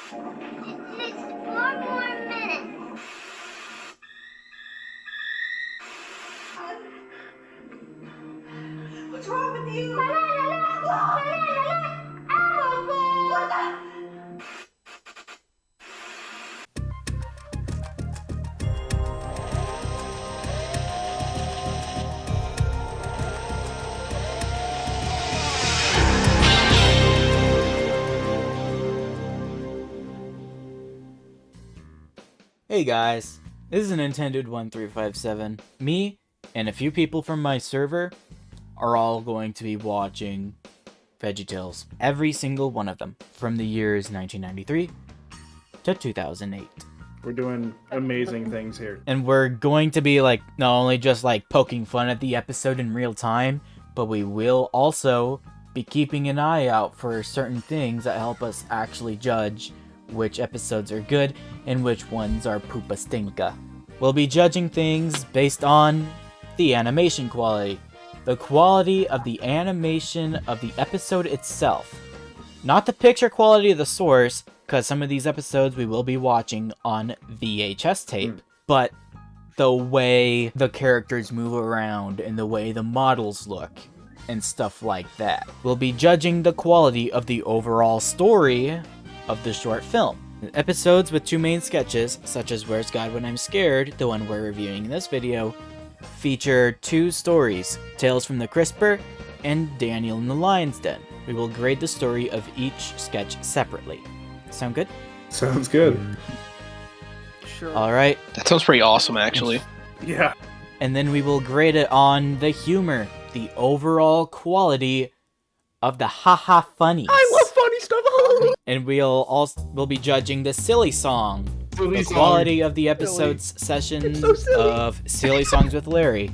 Just 4 more minutes. What's wrong with you? What the? Hey guys, this is Nintendo1357. Me and a few people from my server are all going to be watching VeggieTales. Every single one of them. From the years 1993 to 2008. We're doing amazing things here. And we're going to be not only just poking fun at the episode in real time, but we will also be keeping an eye out for certain things that help us actually judge which episodes are good and which ones are poopa stinka. We'll be judging things based on the animation quality. The quality of the animation of the episode itself. Not the picture quality of the source, because some of these episodes we will be watching on VHS tape, but the way the characters move around and the way the models look and stuff like that. We'll be judging the quality of the overall story of the short film. Episodes with 2 main sketches, such as Where's God When I'm Scared, the one we're reviewing in this video, feature 2 stories, Tales from the Crisper and Daniel in the Lion's Den. We will grade the story of each sketch separately. Sound good? Sounds good. Sure. Alright. That sounds pretty awesome, actually. Yeah. And then we will grade it on the humor, the overall quality of the haha funnies. I love funny stuff. And we'll be judging the silly song, Silly the song. quality of the episode's session so silly. of Silly Songs with Larry,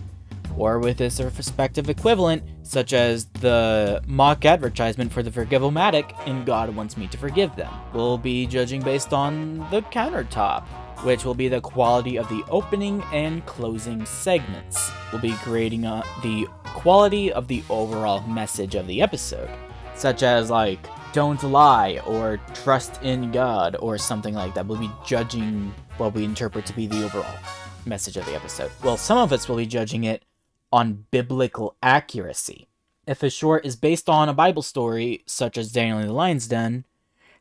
or with its respective equivalent, such as the mock advertisement for the Forgive-O-Matic in God Wants Me to Forgive Them. We'll be judging based on the countertop, which will be the quality of the opening and closing segments. We'll be grading the quality of the overall message of the episode, such as don't lie, or trust in God, or something like that. We'll be judging what we interpret to be the overall message of the episode. Well, some of us will be judging it on biblical accuracy. If a short is based on a Bible story, such as Daniel in the Lion's Den,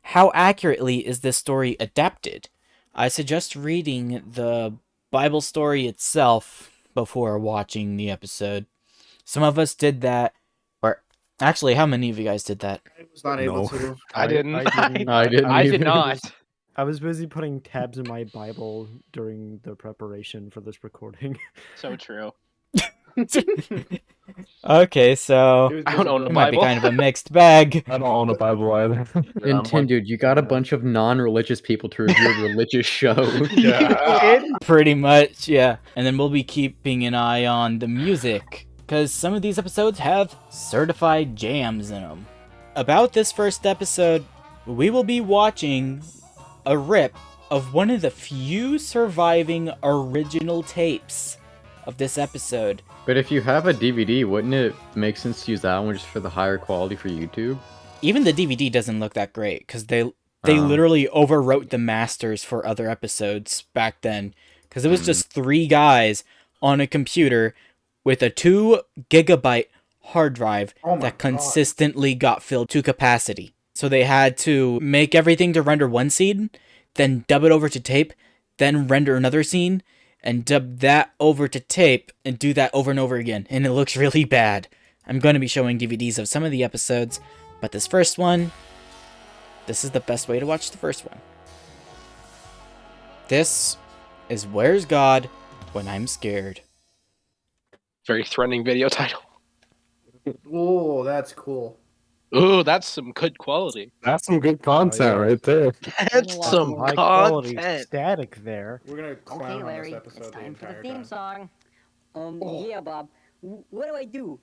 how accurately is this story adapted? I suggest reading the Bible story itself before watching the episode. Some of us did that. Actually, how many of you guys did that? I was not able to. I didn't. I didn't I did either. not. I was busy putting tabs in my Bible during the preparation for this recording. So true. Okay, so It I don't own it a might be Bible. kind of a mixed bag. I don't own a Bible either. And dude, you got a bunch of non-religious people to review a religious show. Yeah. Pretty much, yeah. And then we'll be keeping an eye on the music, because some of these episodes have certified jams in them. About this first episode, we will be watching a rip of one of the few surviving original tapes of this episode. But if you have a DVD, wouldn't it make sense to use that one just for the higher quality for YouTube? Even the DVD doesn't look that great, because they literally overwrote the masters for other episodes back then. Because it was just 3 guys on a computer with a 2 gigabyte hard drive that consistently got filled to capacity. So they had to make everything to render one scene, then dub it over to tape, then render another scene, and dub that over to tape, and do that over and over again. And it looks really bad. I'm going to be showing DVDs of some of the episodes, but this first one, this is the best way to watch the first one. This is Where's God When I'm Scared. Very threatening video title. Oh, that's cool. Ooh, that's some good quality. That's some good content right there. That's some High quality content. static there. We're gonna clown Okay, on Larry, this it's episode the time for the entire theme time. song. Yeah, Bob. What do I do?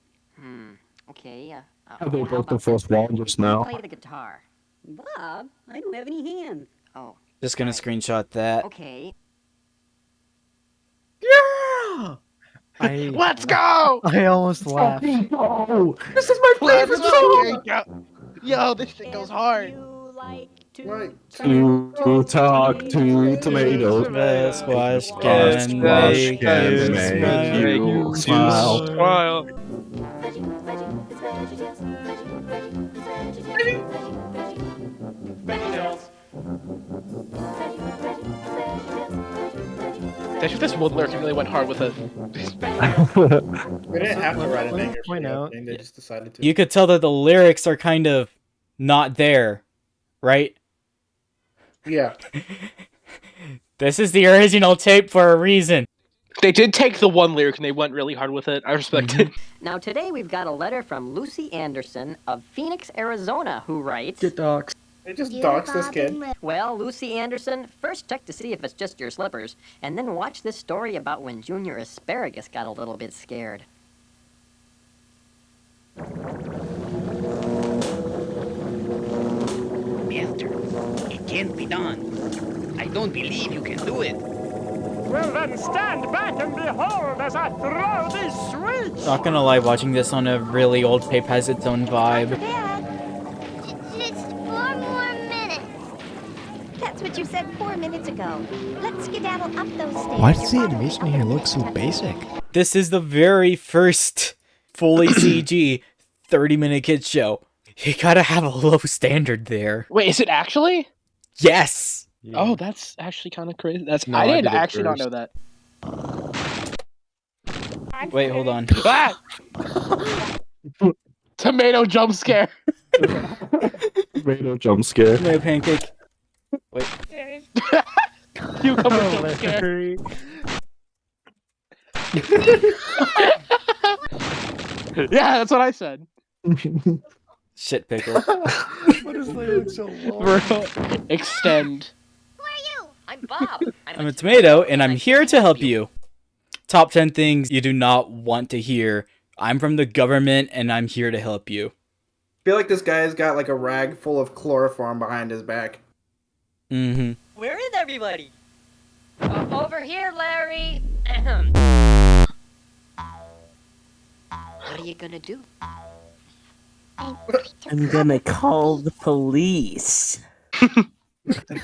Okay, They broke the fourth wall just now. play the guitar. Bob, I don't have any hands. Oh, Just gonna screenshot that. okay. Yeah! Let's go! I almost laughed. Oh, this is my favorite song! Yo, this shit goes hard. You like Right. To talk to tomatoes. The squash A can squash make can you make smile. you smile. Smile. I think this one lyric really went hard with it. They didn't have to write a banger for Point the out, opening. They just decided to. You could tell that the lyrics are kind of not there, right? Yeah. This is the original tape for a reason. They did take the one lyric and they went really hard with it. I respect it. Now today we've got a letter from Lucy Anderson of Phoenix, Arizona, who writes... Get docs. They just doxed this kid. Well, Lucy Anderson, first check to see if it's just your slippers, and then watch this story about when Junior Asparagus got a little bit scared. Master, it can't be done. I don't believe you can do it. Well then stand back and behold as I throw these sweets! Not gonna lie, watching this on a really old tape has its own vibe. Just 4 more minutes. That's what you said 4 minutes ago. Let's skedaddle up those stairs. Why does the animation here look so basic? This is the very first fully CG 30-minute kids show. You gotta have a low standard there. Wait, is it actually? Yes! Oh, that's actually kind of crazy. That's No, I I didn't did it actually not first. know that. Wait, hold on. Ah! Tomato jump scare. Tomato jump scare. Tomato pancake. Wait. Cucumber jump scare. Yeah, that's what I said. Shit pickle. What is they look so long? Bro, extend. Who are you? I'm Bob. I'm a tomato, and I'm here to help you. Top 10 things you do not want to hear. I'm from the government, and I'm here to help you. I feel like this guy's got like a rag full of chloroform behind his back. Mm-hmm. Where is everybody? Over here, Larry. What are you gonna do? I'm gonna call the police.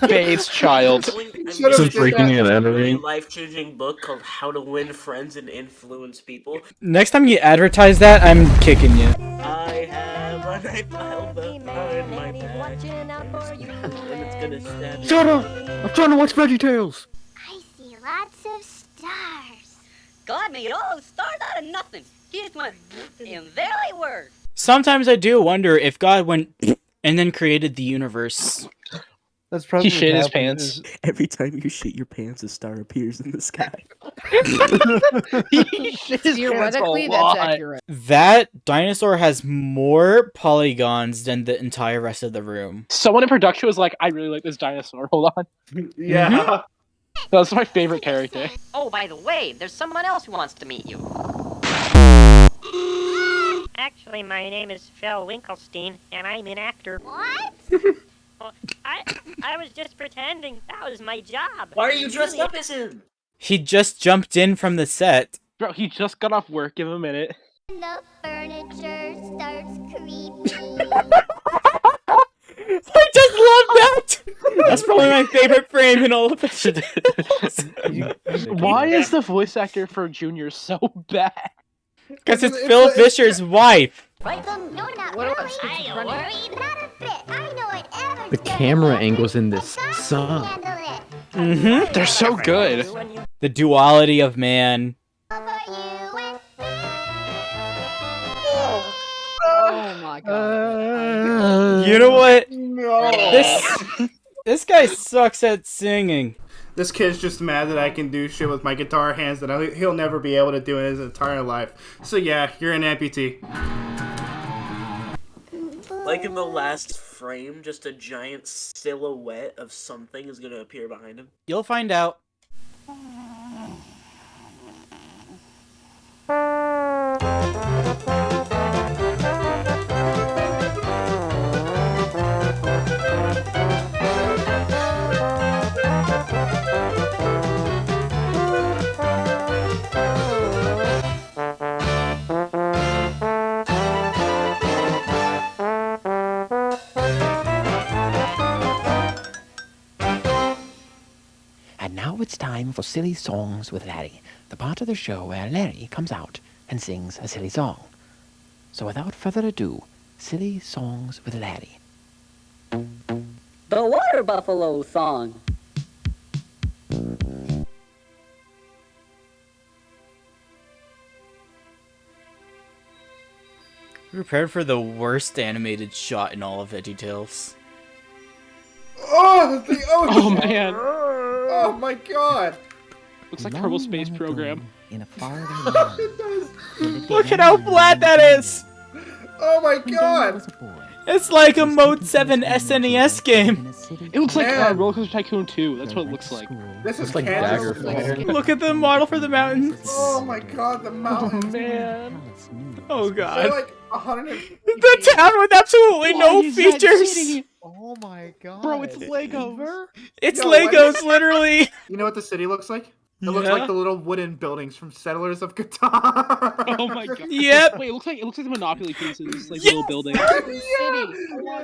Face child. This is breaking and entering. Life-changing book called How to Win Friends and Influence People. Next time you advertise that, I'm kicking you. I have a knife file behind my back, and it's gonna stab me. Shut up! I'm trying to watch VeggieTales! I see lots of stars. God made all those stars out of nothing. He just went, and there they were. Sometimes I do wonder if God went and then created the universe. That's probably He shit what his happened pants. is- Every time you shit your pants, a star appears in the sky. He shit his pants a lot. That dinosaur has more polygons than the entire rest of the room. Someone in production was like, I really like this dinosaur. Hold on. Yeah. That's my favorite character. Oh, by the way, there's someone else who wants to meet you. Actually, my name is Phil Winkelstein, and I'm an actor. What? Well, I was just pretending that was my job. Why are you dressed up as him? He just jumped in from the set. Bro, he just got off work. Give him a minute. The furniture starts creeping. I just love that! That's probably my favorite frame in all of it. Why is the voice actor for Junior so bad? Because it's Phil Fisher's wife. No, not really. Are you worried? Not a bit. I know whatever's The camera angles in this suck. handle it. Mm-hmm. They're so good. The duality of man. Over you and Oh my god. You know what? No. This guy sucks at singing. This kid's just mad that I can do shit with my guitar hands that he'll never be able to do in his entire life. So yeah, you're an amputee. Like in the last frame, just a giant silhouette of something is gonna appear behind him. You'll find out. And now it's time for Silly Songs with Larry, the part of the show where Larry comes out and sings a silly song. So without further ado, Silly Songs with Larry. The Water Buffalo Song. Prepared for the worst animated shot in all of VeggieTales. Oh, the ocean! Oh man! Oh my god! Looks like Kerbal Space Program. In a faraway land. It does. Look at how flat that is! Oh my god! It's like a Mode 7 SNES game. It looks like Man. Roller Coaster Tycoon 2. That's what it looks like. This is like Kansas. Daggerfall. Look at the model for the mountains. Oh my god, the mountains. Man. Oh They're god. like 100. The town with absolutely no features. Oh my god. Bro, it's Legos. It's Yo, what? Legos, literally. You know what the city looks like? It looks Yeah. like the little wooden buildings from Settlers of Catan. Oh my god. Yep. Wait, it looks like the Monopoly pieces, like Yes! little buildings.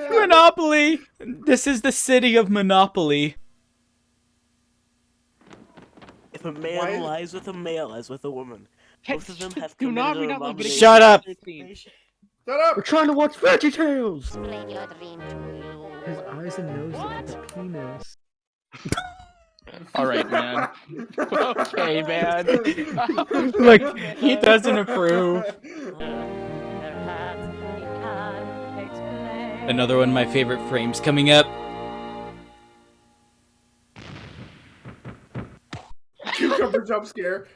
Monopoly. This is the city of Monopoly. If a man lies with a male as with a woman, both of them have Do not committed read an out Leviticus abomination. Shut up. 13. Shut up! We're trying to watch VeggieTales! Explain your dream to you. His eyes and nose look like a penis. Alright, man. Okay, man. Look, he doesn't approve. Another one of my favorite frames coming up. Cucumber jump scare.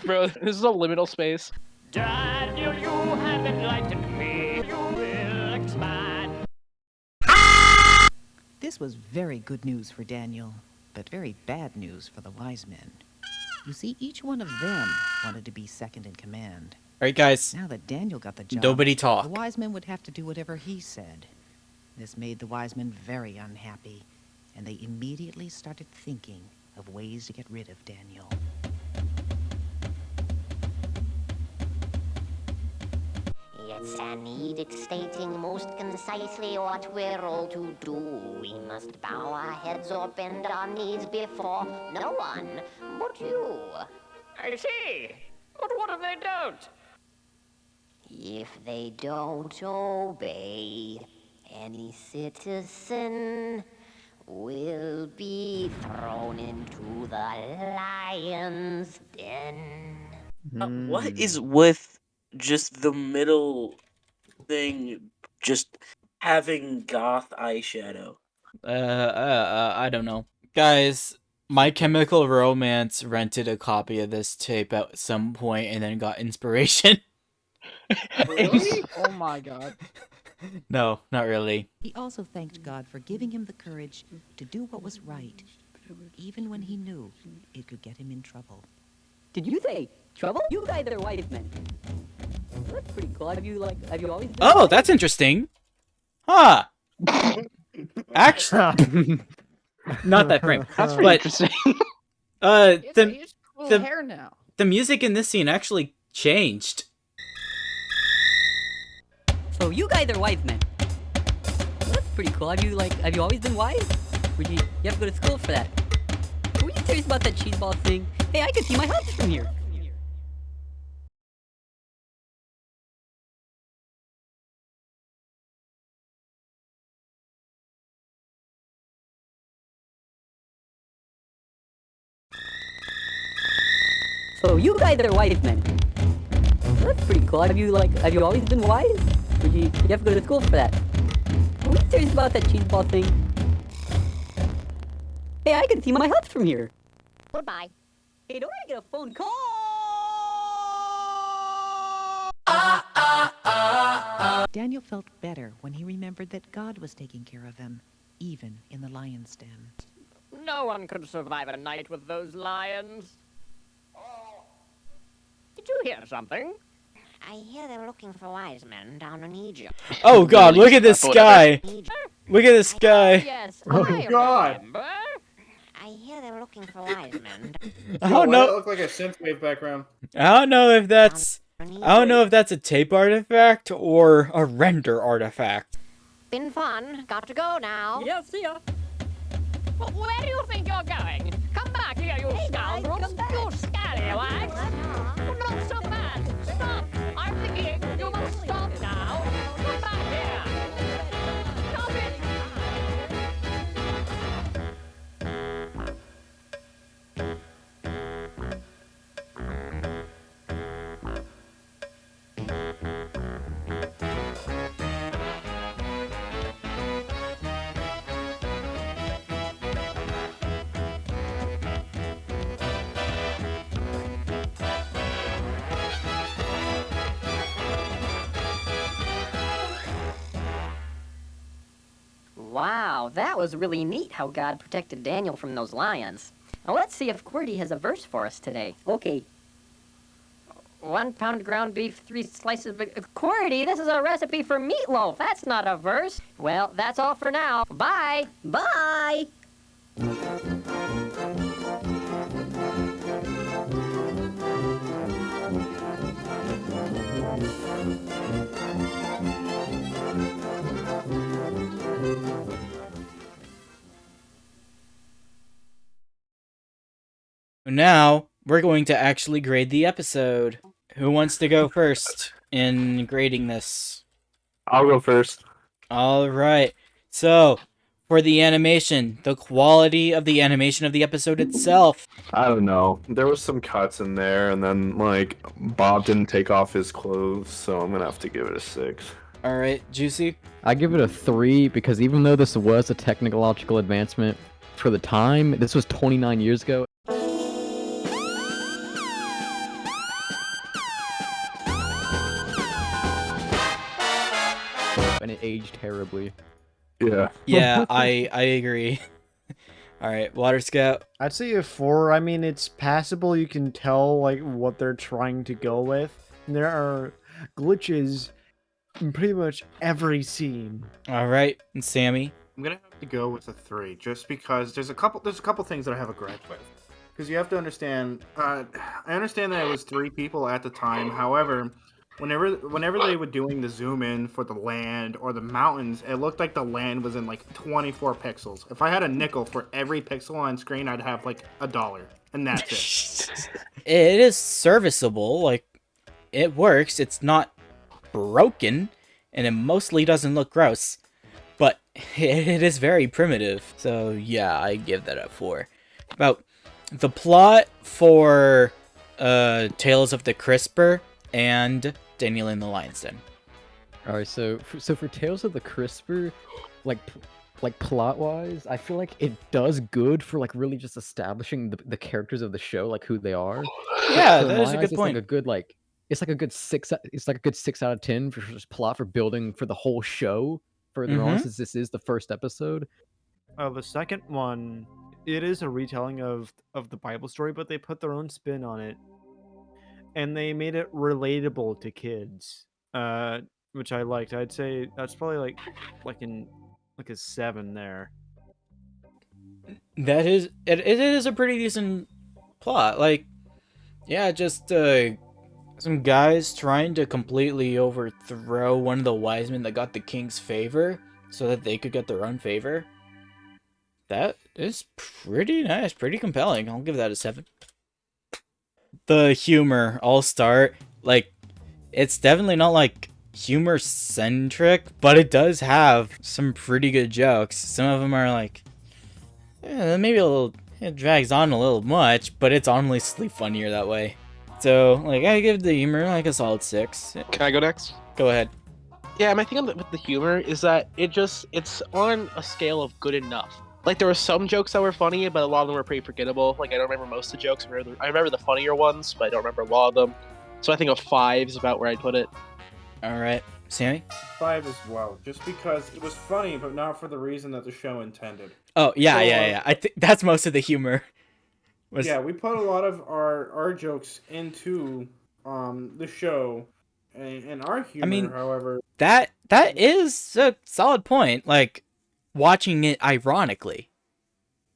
Bro, this is a liminal space. Daniel, you have enlightened me. You will expand. This was very good news for Daniel, but very bad news for the wise men. You see, each one of them wanted to be second in command. Alright, guys. Now that Daniel got the job, Nobody talk. the wise men would have to do whatever he said. This made the wise men very unhappy, and they immediately started thinking of ways to get rid of Daniel. It's an edict stating most concisely what we're all to do. We must bow our heads or bend our knees before no one but you. I see. But what if they don't? If they don't obey, any citizen will be thrown into the lion's den. What is with just the middle thing just having goth eyeshadow? I don't know. Guys, My Chemical Romance rented a copy of this tape at some point and then got inspiration. Really? Oh my god. No, not really. He also thanked God for giving him the courage to do what was right, even when he knew it could get him in trouble. Did you say trouble? You guys are wise men. That's pretty cool. Have you always been Oh, wise? that's interesting. Huh. Actually, not that frame. That's pretty But interesting. the Cool the- hair now. the music in this scene actually changed. So you guys are wise men. That's pretty cool. Have you always been wise? Or you have to go to school for that? Were you serious about that cheese ball thing? Hey, I can see my house from here. So you guys are wise men. That's pretty cool. Have you always been wise? Or you have to go to school for that? Are we serious about that cheese ball thing? Hey, I can see my house from here. Goodbye. Hey, don't I get a phone call? Daniel felt better when he remembered that God was taking care of him, even in the lion's den. No one could survive a night with those lions. Did you hear something? I hear they're looking for wise men down in Egypt. Oh god, look at this guy. Look at this guy. Yes, Oh, I God. remember. I hear they're looking for wise men. I don't Why does it know. look like a synthwave background? I don't know if that's a tape artifact or a render artifact. Been fun. Got to go now. Yeah, see ya. Where do you think you're going? Come back here, you scoundrels! You scallywags! Not so fast! Stop! I'm the king! You must stop now! Come back here! Stop it! Wow, that was really neat how God protected Daniel from those lions. Now let's see if QWERTY has a verse for us today. Okay. 1 pound ground beef, 3 slices of... QWERTY, this is a recipe for meatloaf. That's not a verse. Well, that's all for now. Bye. Bye! Now, we're going to actually grade the episode. Who wants to go first in grading this? I'll go first. Alright, so, for the animation, the quality of the animation of the episode itself. I don't know. There was some cuts in there, and then, like, Bob didn't take off his clothes, so I'm gonna have to give it a 6. Alright, Juicy? I give it a 3 because even though this was a technological advancement for the time, this was 29 years ago. And it aged terribly. Yeah. Yeah, I agree. Alright, Water Scout. I'd say a 4. I mean, it's passable. You can tell like what they're trying to go with. And there are glitches in pretty much every scene. Alright, and Sammy? I'm gonna have to go with a 3, just because there's a couple things that I have a gripe with. Because you have to understand, I understand that it was 3 people at the time. However, whenever they were doing the zoom in for the land or the mountains, it looked like the land was in like 24 pixels. If I had a nickel for every pixel on screen, I'd have like $1, and that's it. It is serviceable, like, it works, it's not broken, and it mostly doesn't look gross, but it is very primitive, so yeah, I give that a 4. About the plot for Tales of the Crisper and Daniel in the Lion's Den. Alright, so for Tales of the Crisper, like plot-wise, I feel like it does good for like really just establishing the characters of the show, like who they are. Yeah, So in that is my a eyes, good point. It's like a good 6 out of 10 for just plot for building for the whole show. Further on, since this is the first episode. The second one, it is a retelling of the Bible story, but they put their own spin on it. And they made it relatable to kids, which I liked. I'd say that's probably like a 7 there. That is, it is a pretty decent plot. Like, yeah, just some guys trying to completely overthrow one of the wise men that got the king's favor so that they could get their own favor. That is pretty nice, pretty compelling. I'll give that a 7. The humor, I'll start. Like, it's definitely not like humor centric, but it does have some pretty good jokes. Some of them are like, maybe a little, it drags on a little much, but it's honestly funnier that way. So, like, I give the humor like a solid 6. Can I go next? Go ahead. Yeah, my thing with the humor is that it's on a scale of good enough. Like, there were some jokes that were funny, but a lot of them were pretty forgettable. Like, I don't remember most of the jokes. I remember the funnier ones, but I don't remember a lot of them. So I think a 5 is about where I'd put it. Alright. Sammy? 5 as well, just because it was funny, but not for the reason that the show intended. Oh, yeah, yeah. I think that's most of the humor. Yeah, we put a lot of our jokes into the show, and our humor, I mean, however... That is a solid point. Like, watching it ironically.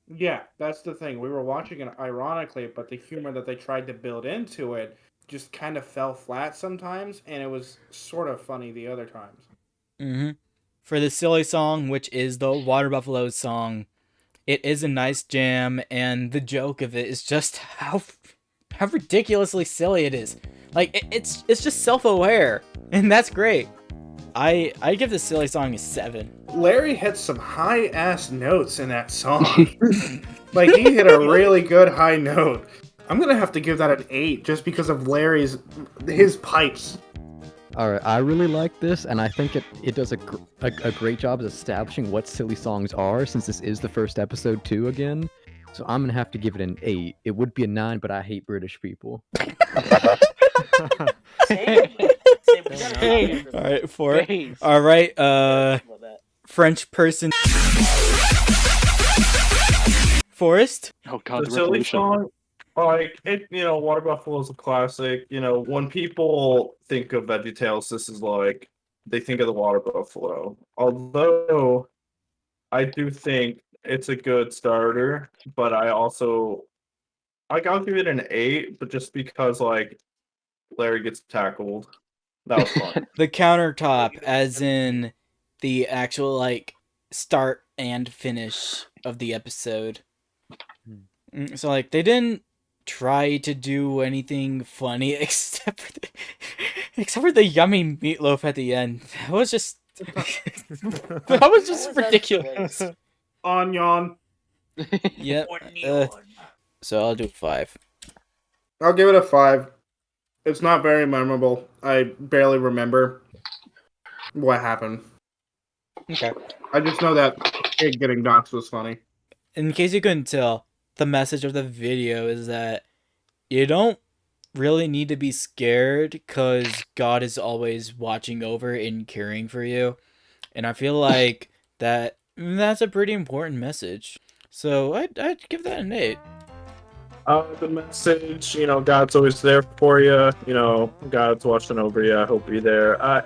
Yeah, that's the thing. We were watching it ironically, but the humor that they tried to build into it just kind of fell flat sometimes, and it was sort of funny the other times. For the silly song, which is the Water Buffalo's song, It is a nice jam, and the joke of it is just how ridiculously silly it is. Like, it's just self-aware, and that's great. I give this silly song a 7. Larry hit some high-ass notes in that song. Like, he hit a really good high note. I'm gonna have to give that an 8 just because of his pipes. Alright, I really like this, and I think it does a great job of establishing what silly songs are, since this is the first episode too again. So I'm gonna have to give it an 8. It would be a 9, but I hate British people. Alright, 4. Alright, French person. Forrest? Oh god, The the silly revolution. song, like it, Water Buffalo is a classic. When people think of VeggieTales, this is like they think of the Water Buffalo. Although I do think it's a good starter, but I'll give it an 8, but just because like Larry gets tackled, that was fun. The countertop, as in the actual like start and finish of the episode. So like they didn't try to do anything funny except for the yummy meatloaf at the end. That was just ridiculous. Onion. Yep. So I'll do 5. I'll give it a 5. It's not very memorable. I barely remember what happened. Okay. I just know that it getting doxxed was funny. In case you couldn't tell, the message of the video is that you don't really need to be scared because God is always watching over and caring for you. And I feel like that's a pretty important message. So I'd give that an 8. The message, God's always there for you. God's watching over you. I hope you're there.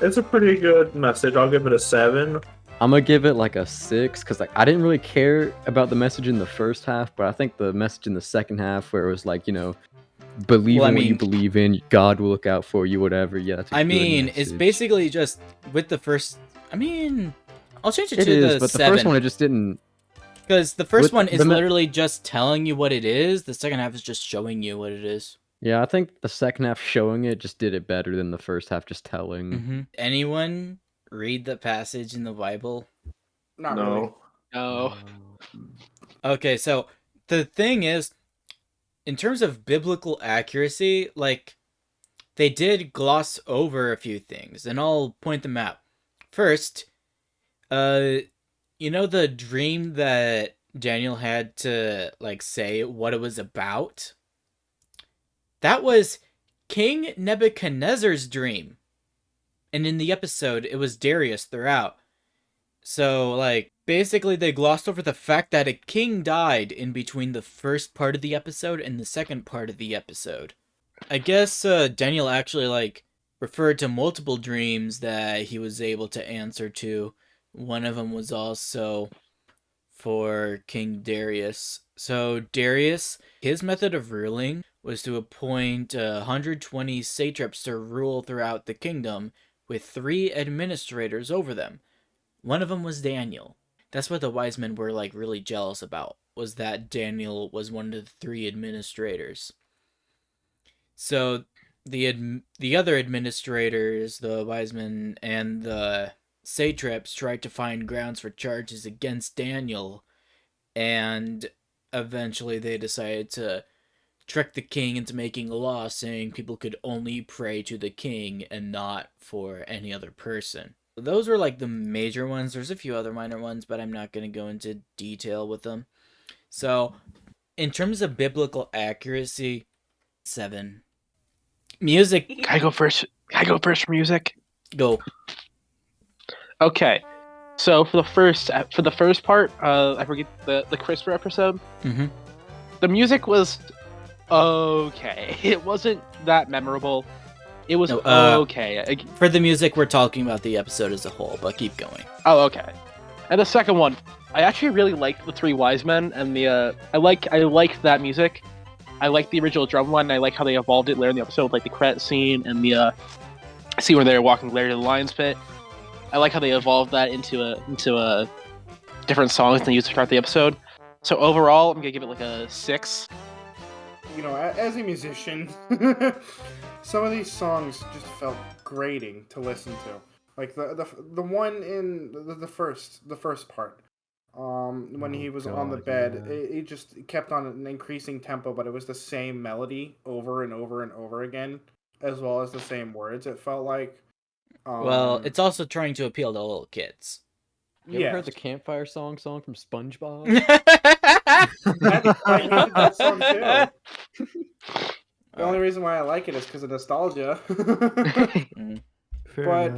It's a pretty good message. I'll give it a 7. I'm gonna give it like a 6 because I didn't really care about the message in the first half, but I think the message in the second half where it was like, believe in what you believe in, God will look out for you, whatever. Yeah, that's a good it's message. basically just with the first. I'll change it It to is, the but 7. the first one it just didn't. Because the first With one is the literally just telling you what it is. The second half is just showing you what it is. Yeah, I think the second half showing it just did it better than the first half just telling. Anyone read the passage in the Bible? Not really. No. Okay, so the thing is, in terms of biblical accuracy, like, they did gloss over a few things, and I'll point them out. First, the dream that Daniel had to, like, say what it was about? That was King Nebuchadnezzar's dream. And in the episode, it was Darius throughout. So, like, basically they glossed over the fact that a king died in between the first part of the episode and the second part of the episode. I guess Daniel actually, like, referred to multiple dreams that he was able to answer to. One of them was also for King Darius. So Darius, his method of ruling was to appoint 120 satraps to rule throughout the kingdom with 3 administrators over them. One of them was Daniel. That's what the wise men were, like, really jealous about, was that Daniel was one of the 3 administrators. So the other administrators, the wise men and the satraps, tried to find grounds for charges against Daniel, and eventually they decided to trick the king into making a law saying people could only pray to the king and not for any other person. Those were like the major ones. There's a few other minor ones, but I'm not going to go into detail with them. So, in terms of biblical accuracy, 7. Music. Can I go first? Can I go first for music? Go. Okay. So for the first part, I forget the CRISPR episode. Mm-hmm. The music was okay. It wasn't that memorable. It was okay. For the music, we're talking about the episode as a whole, but keep going. Oh, okay. And the second one, I actually really liked the 3 wise men and the I like that music. I like the original drum one. And I like how they evolved it later in the episode, with, like, the credit scene and the scene where they were walking Larry to the lion's pit. I like how they evolved that into a different songs they used throughout the episode. So overall, I'm gonna give it like a 6. You know, as a musician, some of these songs just felt grating to listen to. Like the one in the first part, when he was on the bed, it just kept on an increasing tempo, but it was the same melody over and over and over again, as well as the same words. It felt like. Well, it's also trying to appeal to little kids. You ever heard the campfire song from SpongeBob? I hated that song too. The only reason why I like it is because of nostalgia. But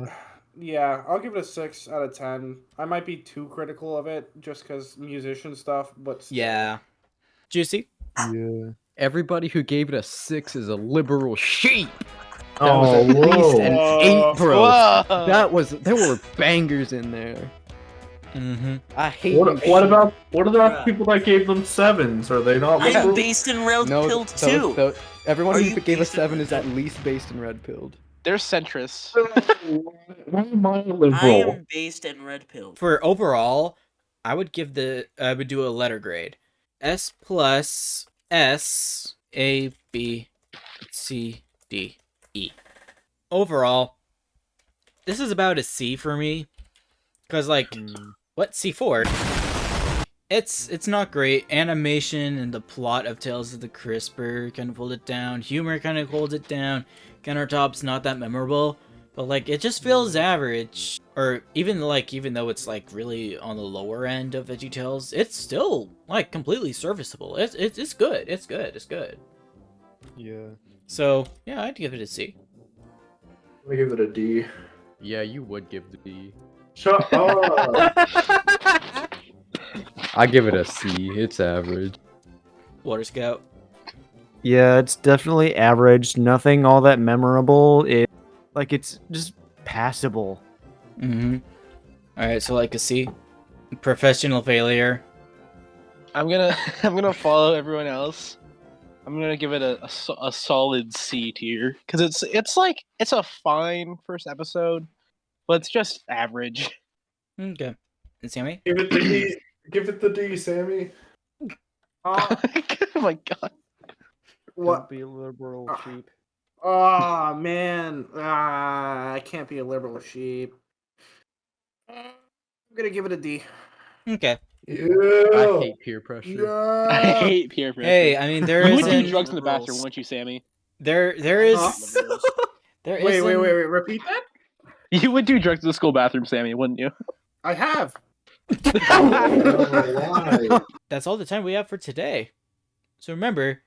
yeah, I'll give it a 6 out of 10. I might be too critical of it just because musician stuff, but still. Yeah. Juicy? Yeah. Everybody who gave it a 6 is a liberal sheep. That Oh, was at least whoa. an 8, bro. Whoa. There were bangers in there. Mm-hmm. I hate What about people that gave them 7s? Are they not? I'm liberal? based in red pilled too. Everyone Are who you gave a based in 7 is red at least based in red pilled. They're centrists. Why am I I liberal? am based and red pilled. For overall, I would do a letter grade. S plus S A B C D E. Overall, this is about a C for me. Cause like, what C4? It's not great. Animation and the plot of Tales of the Crisper kind of hold it down. Humor kind of holds it down. Countertop's not that memorable, but like it just feels average. Or even though it's like really on the lower end of VeggieTales, it's still like completely serviceable. It's good. It's good. Yeah. So yeah, I'd give it a C. Let me give it a D. Yeah, you would give the D. Shut up. I give it a C. It's average. Water Scout. Yeah, it's definitely average. Nothing all that memorable. It's just passable. Mm-hmm. Alright, so like a C. Professional failure. I'm gonna follow everyone else. I'm gonna give it a solid C tier because it's a fine first episode, but it's just average. Okay. And Sammy? Give it the D. Give it the D, Sammy. Oh my god. What? Don't be a liberal sheep. Oh man, I can't be a liberal sheep. I'm gonna give it a D. Okay. Yeah. I hate peer pressure. I hate peer pressure. Hey, I mean there you would do isn't drugs in the bathroom, wouldn't you, Sammy? there is there Wait, isn't- repeat that? You would do drugs in the school bathroom, Sammy, wouldn't you? I have. That's all the time we have for today. So remember,